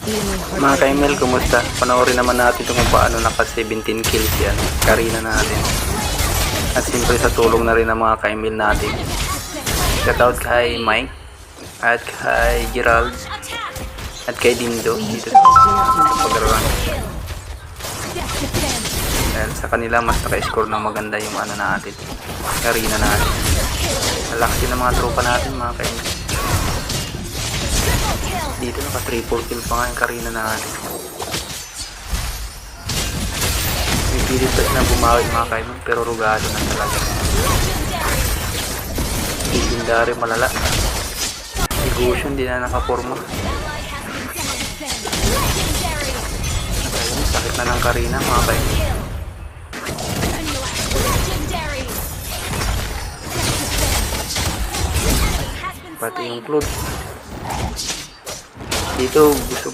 Mga Kaimel, kumusta? Panoorin naman natin kung paano naka 17 kills yan. Karina natin. At siyempre sa tulong na rin ng mga Kaimel natin. Shoutout kay Mike. At kay Gerald. At kay Dindo. Dito sa pag-rank. Dahil sa kanila mas naka-score ng maganda yung ano natin. Karina natin. Malaki ng mga tropa natin mga Kaimel. Dito naka triple kill pa nga yung Karina natin. May pilit na bumawi mga Kaimel pero rugado na talaga. Legendary malala. Negosyo hindi na nakaporma. Ayun, sakit na ng Karina mga Kaimel. Pati yung Claude. Dito gusto